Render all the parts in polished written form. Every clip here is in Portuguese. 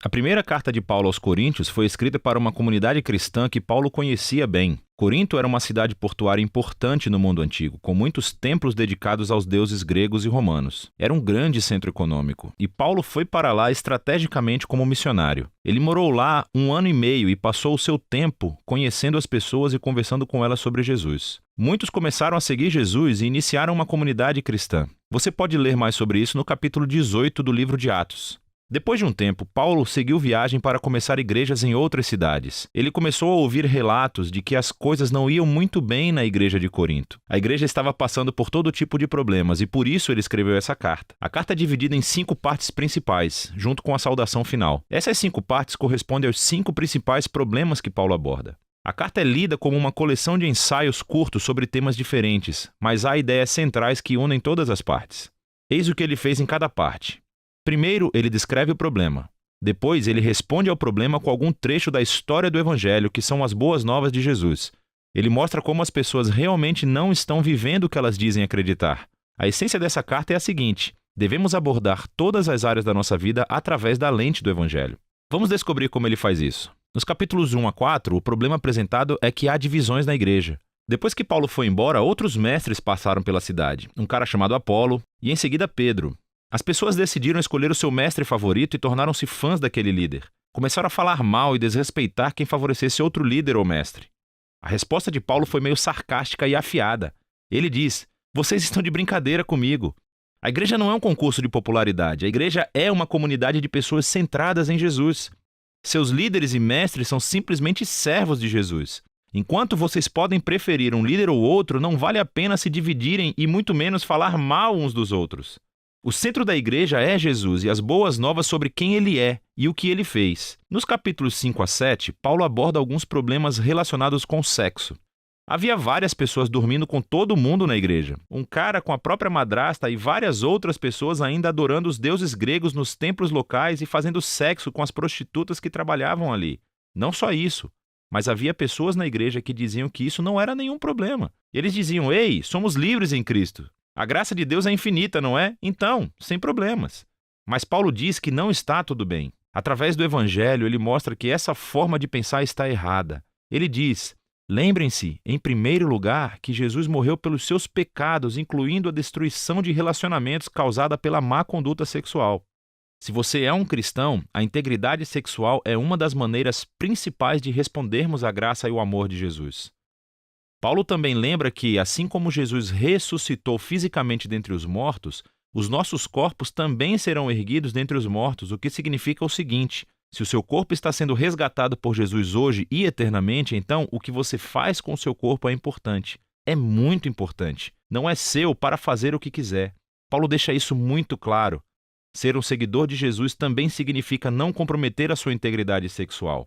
A primeira carta de Paulo aos Coríntios foi escrita para uma comunidade cristã que Paulo conhecia bem. Corinto era uma cidade portuária importante no mundo antigo, com muitos templos dedicados aos deuses gregos e romanos. Era um grande centro econômico, e Paulo foi para lá estrategicamente como missionário. Ele morou lá 1 ano e meio e passou o seu tempo conhecendo as pessoas e conversando com elas sobre Jesus. Muitos começaram a seguir Jesus e iniciaram uma comunidade cristã. Você pode ler mais sobre isso no capítulo 18 do livro de Atos. Depois de um tempo, Paulo seguiu viagem para começar igrejas em outras cidades. Ele começou a ouvir relatos de que as coisas não iam muito bem na igreja de Corinto. A igreja estava passando por todo tipo de problemas e por isso ele escreveu essa carta. A carta é dividida em 5 partes principais, junto com a saudação final. Essas 5 partes correspondem aos 5 principais problemas que Paulo aborda. A carta é lida como uma coleção de ensaios curtos sobre temas diferentes, mas há ideias centrais que unem todas as partes. Eis o que ele fez em cada parte. Primeiro, ele descreve o problema. Depois, ele responde ao problema com algum trecho da história do Evangelho, que são as boas novas de Jesus. Ele mostra como as pessoas realmente não estão vivendo o que elas dizem acreditar. A essência dessa carta é a seguinte: devemos abordar todas as áreas da nossa vida através da lente do Evangelho. Vamos descobrir como ele faz isso. Nos capítulos 1 a 4, o problema apresentado é que há divisões na igreja. Depois que Paulo foi embora, outros mestres passaram pela cidade. Um cara chamado Apolo e, em seguida, Pedro. As pessoas decidiram escolher o seu mestre favorito e tornaram-se fãs daquele líder. Começaram a falar mal e desrespeitar quem favorecesse outro líder ou mestre. A resposta de Paulo foi meio sarcástica e afiada. Ele diz: "Vocês estão de brincadeira comigo. A igreja não é um concurso de popularidade. A igreja é uma comunidade de pessoas centradas em Jesus. Seus líderes e mestres são simplesmente servos de Jesus. Enquanto vocês podem preferir um líder ou outro, não vale a pena se dividirem e muito menos falar mal uns dos outros. O centro da igreja é Jesus e as boas novas sobre quem ele é e o que ele fez." Nos capítulos 5 a 7, Paulo aborda alguns problemas relacionados com o sexo. Havia várias pessoas dormindo com todo mundo na igreja. Um cara com a própria madrasta e várias outras pessoas ainda adorando os deuses gregos nos templos locais e fazendo sexo com as prostitutas que trabalhavam ali. Não só isso, mas havia pessoas na igreja que diziam que isso não era nenhum problema. Eles diziam: "Ei, somos livres em Cristo. A graça de Deus é infinita, não é? Então, sem problemas." Mas Paulo diz que não está tudo bem. Através do Evangelho, ele mostra que essa forma de pensar está errada. Ele diz: "Lembrem-se, em primeiro lugar, que Jesus morreu pelos seus pecados, incluindo a destruição de relacionamentos causada pela má conduta sexual." Se você é um cristão, a integridade sexual é uma das maneiras principais de respondermos à graça e ao amor de Jesus. Paulo também lembra que, assim como Jesus ressuscitou fisicamente dentre os mortos, os nossos corpos também serão erguidos dentre os mortos, o que significa o seguinte: se o seu corpo está sendo resgatado por Jesus hoje e eternamente, então o que você faz com o seu corpo é importante. É muito importante. Não é seu para fazer o que quiser. Paulo deixa isso muito claro. Ser um seguidor de Jesus também significa não comprometer a sua integridade sexual.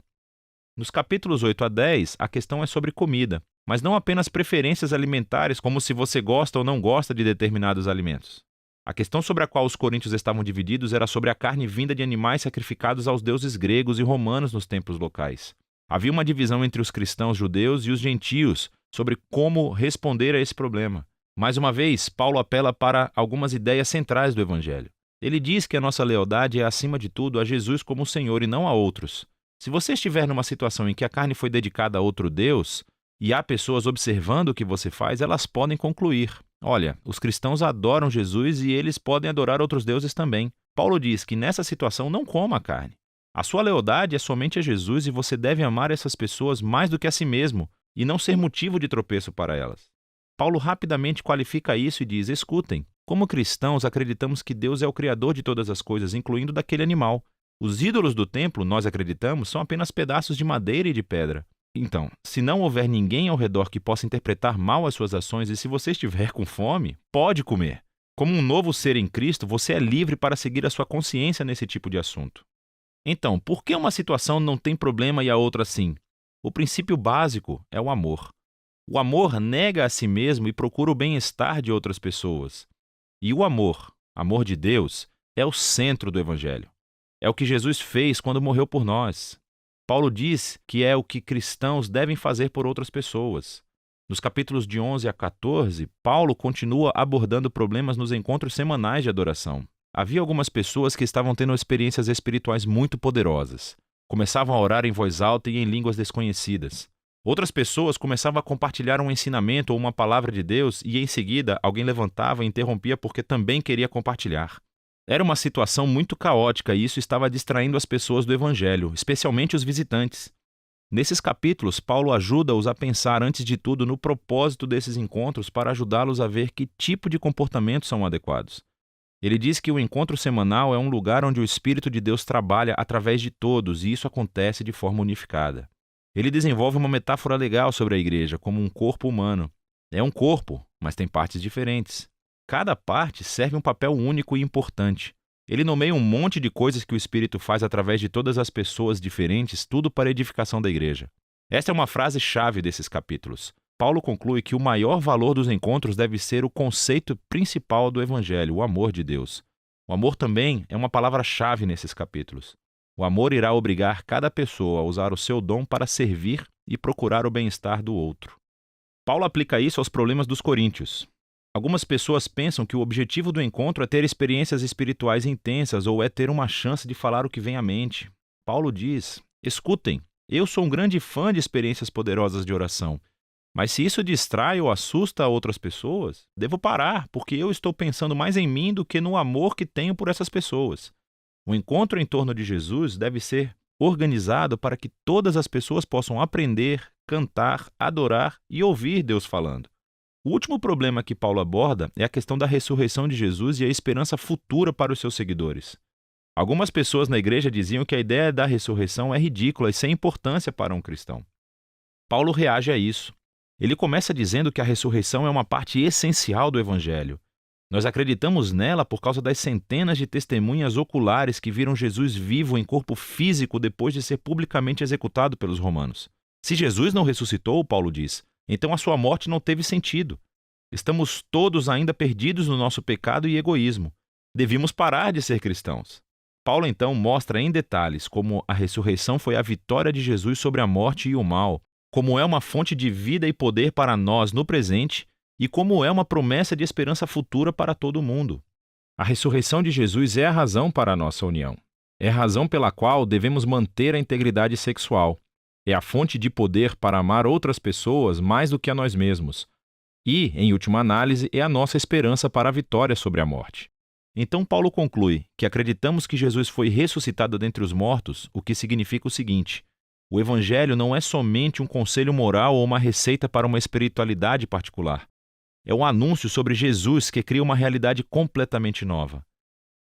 Nos capítulos 8 a 10, a questão é sobre comida, mas não apenas preferências alimentares, como se você gosta ou não gosta de determinados alimentos. A questão sobre a qual os coríntios estavam divididos era sobre a carne vinda de animais sacrificados aos deuses gregos e romanos nos templos locais. Havia uma divisão entre os cristãos judeus e os gentios sobre como responder a esse problema. Mais uma vez, Paulo apela para algumas ideias centrais do Evangelho. Ele diz que a nossa lealdade é, acima de tudo, a Jesus como Senhor e não a outros. Se você estiver numa situação em que a carne foi dedicada a outro Deus, e há pessoas observando o que você faz, elas podem concluir: olha, os cristãos adoram Jesus e eles podem adorar outros deuses também. Paulo diz que nessa situação não coma a carne. A sua lealdade é somente a Jesus e você deve amar essas pessoas mais do que a si mesmo e não ser motivo de tropeço para elas. Paulo rapidamente qualifica isso e diz: escutem, como cristãos acreditamos que Deus é o Criador de todas as coisas, incluindo daquele animal. Os ídolos do templo, nós acreditamos, são apenas pedaços de madeira e de pedra. Então, se não houver ninguém ao redor que possa interpretar mal as suas ações e se você estiver com fome, pode comer. Como um novo ser em Cristo, você é livre para seguir a sua consciência nesse tipo de assunto. Então, por que uma situação não tem problema e a outra sim? O princípio básico é o amor. O amor nega a si mesmo e procura o bem-estar de outras pessoas. E o amor de Deus, é o centro do Evangelho. É o que Jesus fez quando morreu por nós. Paulo diz que é o que cristãos devem fazer por outras pessoas. Nos capítulos de 11 a 14, Paulo continua abordando problemas nos encontros semanais de adoração. Havia algumas pessoas que estavam tendo experiências espirituais muito poderosas. Começavam a orar em voz alta e em línguas desconhecidas. Outras pessoas começavam a compartilhar um ensinamento ou uma palavra de Deus e, em seguida, alguém levantava e interrompia porque também queria compartilhar. Era uma situação muito caótica e isso estava distraindo as pessoas do Evangelho, especialmente os visitantes. Nesses capítulos, Paulo ajuda-os a pensar antes de tudo no propósito desses encontros para ajudá-los a ver que tipo de comportamentos são adequados. Ele diz que o encontro semanal é um lugar onde o Espírito de Deus trabalha através de todos e isso acontece de forma unificada. Ele desenvolve uma metáfora legal sobre a igreja como um corpo humano. É um corpo, mas tem partes diferentes. Cada parte serve um papel único e importante. Ele nomeia um monte de coisas que o Espírito faz através de todas as pessoas diferentes, tudo para a edificação da igreja. Esta é uma frase-chave desses capítulos. Paulo conclui que o maior valor dos encontros deve ser o conceito principal do Evangelho, o amor de Deus. O amor também é uma palavra-chave nesses capítulos. O amor irá obrigar cada pessoa a usar o seu dom para servir e procurar o bem-estar do outro. Paulo aplica isso aos problemas dos coríntios. Algumas pessoas pensam que o objetivo do encontro é ter experiências espirituais intensas ou é ter uma chance de falar o que vem à mente. Paulo diz: escutem, eu sou um grande fã de experiências poderosas de oração. Mas se isso distrai ou assusta outras pessoas, devo parar, porque eu estou pensando mais em mim do que no amor que tenho por essas pessoas. O encontro em torno de Jesus deve ser organizado para que todas as pessoas possam aprender, cantar, adorar e ouvir Deus falando. O último problema que Paulo aborda é a questão da ressurreição de Jesus e a esperança futura para os seus seguidores. Algumas pessoas na igreja diziam que a ideia da ressurreição é ridícula e sem importância para um cristão. Paulo reage a isso. Ele começa dizendo que a ressurreição é uma parte essencial do Evangelho. Nós acreditamos nela por causa das centenas de testemunhas oculares que viram Jesus vivo em corpo físico depois de ser publicamente executado pelos romanos. Se Jesus não ressuscitou, Paulo diz, então a sua morte não teve sentido. Estamos todos ainda perdidos no nosso pecado e egoísmo. Devíamos parar de ser cristãos. Paulo então mostra em detalhes como a ressurreição foi a vitória de Jesus sobre a morte e o mal, como é uma fonte de vida e poder para nós no presente e como é uma promessa de esperança futura para todo mundo. A ressurreição de Jesus é a razão para a nossa união. É a razão pela qual devemos manter a integridade sexual. É a fonte de poder para amar outras pessoas mais do que a nós mesmos. E, em última análise, é a nossa esperança para a vitória sobre a morte. Então Paulo conclui que acreditamos que Jesus foi ressuscitado dentre os mortos, o que significa o seguinte: o Evangelho não é somente um conselho moral ou uma receita para uma espiritualidade particular. É um anúncio sobre Jesus que cria uma realidade completamente nova.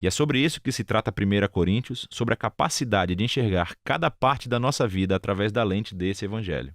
E é sobre isso que se trata 1 Coríntios, sobre a capacidade de enxergar cada parte da nossa vida através da lente desse Evangelho.